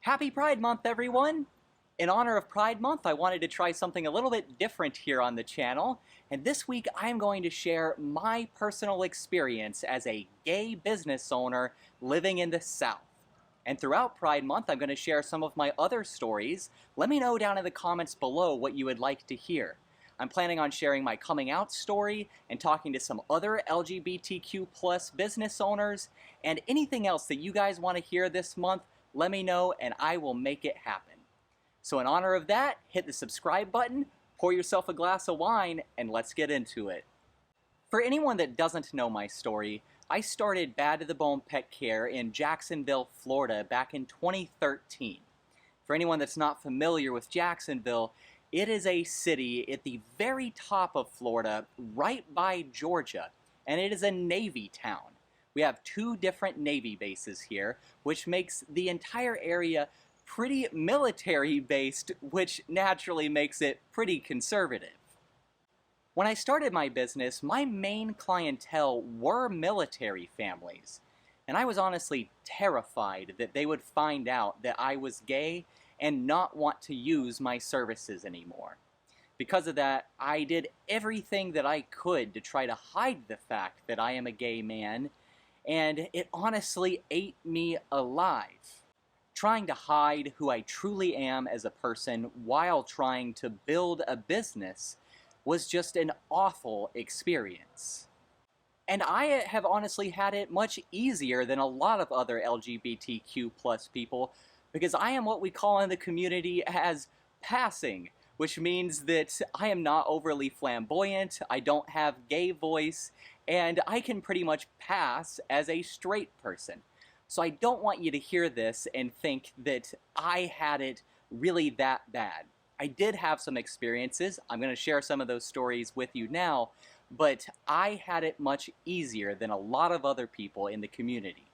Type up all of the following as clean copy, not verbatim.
Happy Pride Month, everyone! In honor of Pride Month, I wanted to try something a little bit different here on the channel, and this week I'm going to share my personal experience as a gay business owner living in the South. And throughout Pride Month, I'm going to share some of my other stories. Let me know down in the comments below what you would like to hear. I'm planning on sharing my coming out story and talking to some other LGBTQ plus business owners, and anything else that you guys want to hear this month, let me know and I will make it happen. So in honor of that, hit the subscribe button, pour yourself a glass of wine, and let's get into it. For anyone that doesn't know my story, I started Bad to the Bone Pet Care in Jacksonville, Florida back in 2013. For anyone that's not familiar with Jacksonville, it is a city at the very top of Florida, right by Georgia, and it is a Navy town. We have two different Navy bases here, which makes the entire area pretty military-based, which naturally makes it pretty conservative. When I started my business, my main clientele were military families, and I was honestly terrified that they would find out that I was gay and not want to use my services anymore. Because of that, I did everything that I could to try to hide the fact that I am a gay man, and it honestly ate me alive. Trying to hide who I truly am as a person while trying to build a business was just an awful experience. And I have honestly had it much easier than a lot of other LGBTQ plus people because I am what we call in the community as passing, which means that I am not overly flamboyant, I don't have gay voice, and I can pretty much pass as a straight person. So I don't want you to hear this and think that I had it really that bad. I did have some experiences, I'm going to share some of those stories with you now, but I had it much easier than a lot of other people in the community.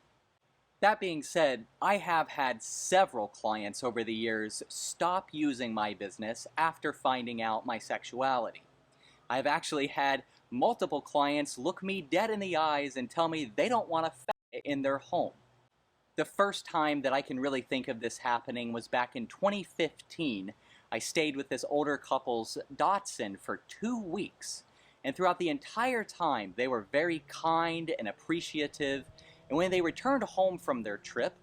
That being said, I have had several clients over the years stop using my business after finding out my sexuality. I've actually had multiple clients look me dead in the eyes and tell me they don't want a faggot in their home. The first time that I can really think of this happening was back in 2015. I stayed with this older couple's Dachshund for 2 weeks, and throughout the entire time they were very kind and appreciative, and when they returned home from their trip,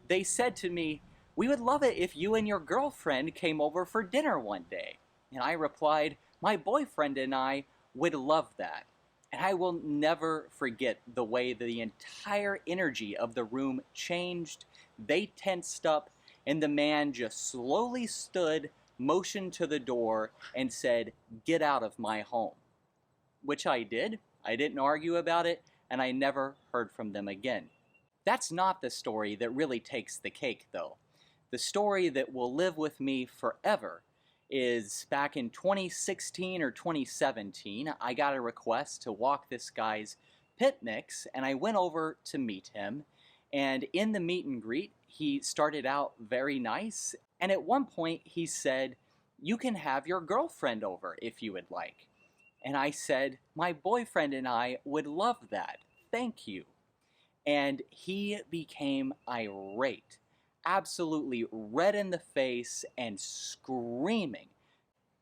they said to me, "We would love it if you and your girlfriend came over for dinner one day." And I replied, "My boyfriend and I would love that." And I will never forget the way the entire energy of the room changed. They tensed up, and the man just slowly stood, motioned to the door, and said, "Get out of my home." Which I did. I didn't argue about it, and I never heard from them again. That's not the story that really takes the cake, though. The story that will live with me forever is back in 2016 or 2017, I got a request to walk this guy's pit mix, and I went over to meet him, and in the meet and greet, he started out very nice, and at one point he said, "You can have your girlfriend over if you would like." And I said, "My boyfriend and I would love that. Thank you." And he became irate, absolutely red in the face and screaming.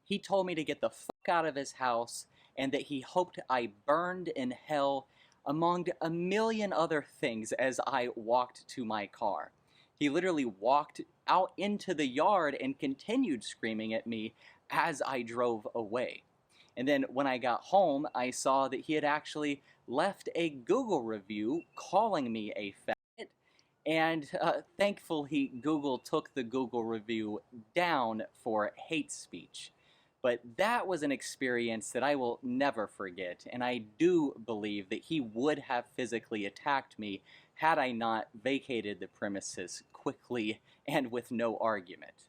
He told me to get the fuck out of his house and that he hoped I burned in hell, among a million other things, as I walked to my car. He literally walked out into the yard and continued screaming at me as I drove away. And then when I got home, I saw that he had actually left a Google review calling me a faggot, and thankfully Google took the Google review down for hate speech. But that was an experience that I will never forget, and I do believe that he would have physically attacked me had I not vacated the premises quickly and with no argument.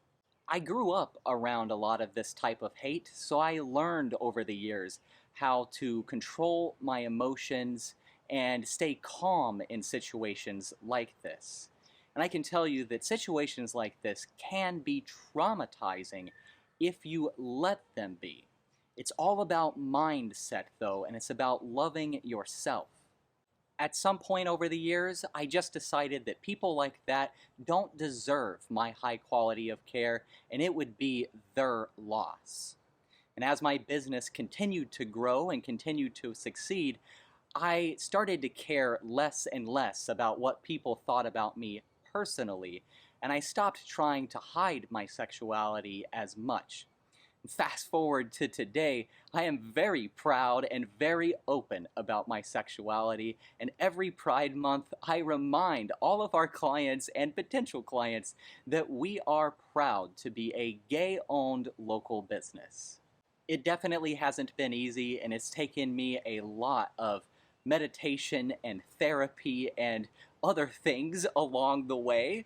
I grew up around a lot of this type of hate, so I learned over the years how to control my emotions and stay calm in situations like this. And I can tell you that situations like this can be traumatizing if you let them be. It's all about mindset, though, and it's about loving yourself. At some point over the years, I just decided that people like that don't deserve my high quality of care, and it would be their loss. And as my business continued to grow and continued to succeed, I started to care less and less about what people thought about me personally, and I stopped trying to hide my sexuality as much. Fast forward to today, I am very proud and very open about my sexuality, and every Pride Month I remind all of our clients and potential clients that we are proud to be a gay-owned local business. It definitely hasn't been easy, and it's taken me a lot of meditation and therapy and other things along the way.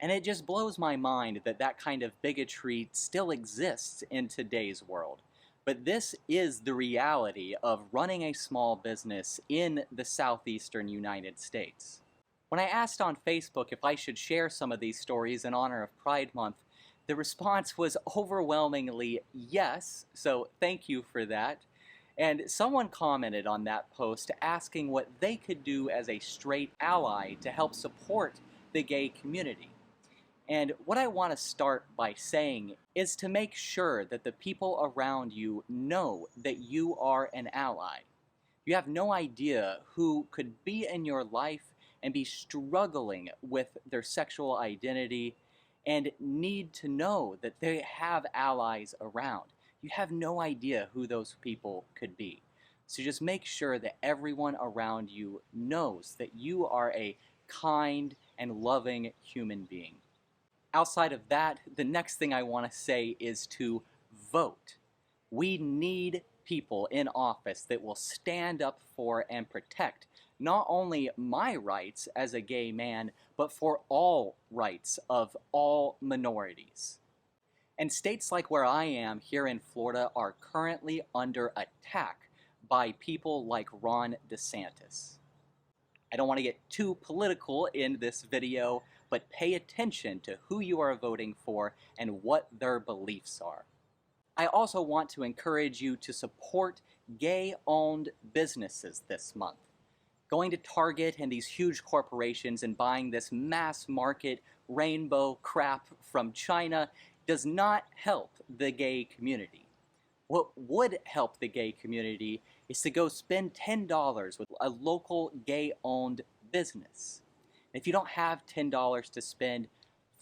And it just blows my mind that that kind of bigotry still exists in today's world. But this is the reality of running a small business in the southeastern United States. When I asked on Facebook if I should share some of these stories in honor of Pride Month, the response was overwhelmingly yes, so thank you for that. And someone commented on that post asking what they could do as a straight ally to help support the gay community. And what I want to start by saying is to make sure that the people around you know that you are an ally. You have no idea who could be in your life and be struggling with their sexual identity and need to know that they have allies around. You have no idea who those people could be. So just make sure that everyone around you knows that you are a kind and loving human being. Outside of that, the next thing I want to say is to vote. We need people in office that will stand up for and protect not only my rights as a gay man, but for all rights of all minorities. And states like where I am here in Florida are currently under attack by people like Ron DeSantis. I don't want to get too political in this video, but pay attention to who you are voting for and what their beliefs are. I also want to encourage you to support gay-owned businesses this month. Going to Target and these huge corporations and buying this mass market rainbow crap from China does not help the gay community. What would help the gay community is to go spend $10 with a local gay-owned business. If you don't have $10 to spend,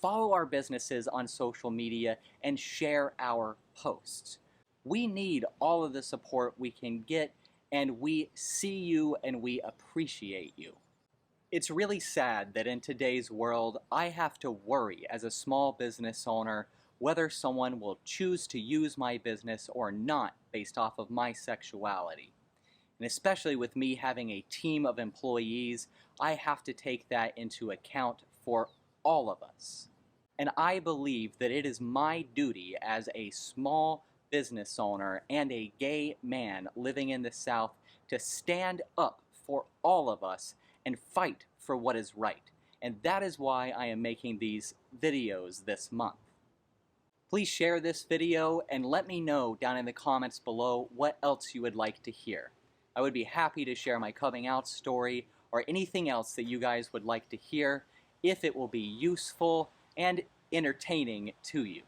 follow our businesses on social media and share our posts. We need all of the support we can get, and we see you and we appreciate you. It's really sad that in today's world, I have to worry as a small business owner whether someone will choose to use my business or not based off of my sexuality. And especially with me having a team of employees, I have to take that into account for all of us. And I believe that it is my duty as a small business owner and a gay man living in the South to stand up for all of us and fight for what is right. And that is why I am making these videos this month. Please share this video and let me know down in the comments below what else you would like to hear. I would be happy to share my coming out story or anything else that you guys would like to hear if it will be useful and entertaining to you.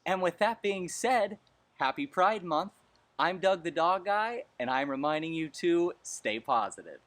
And with that being said, happy Pride Month. I'm Doug the Dog Guy, and I'm reminding you to stay positive.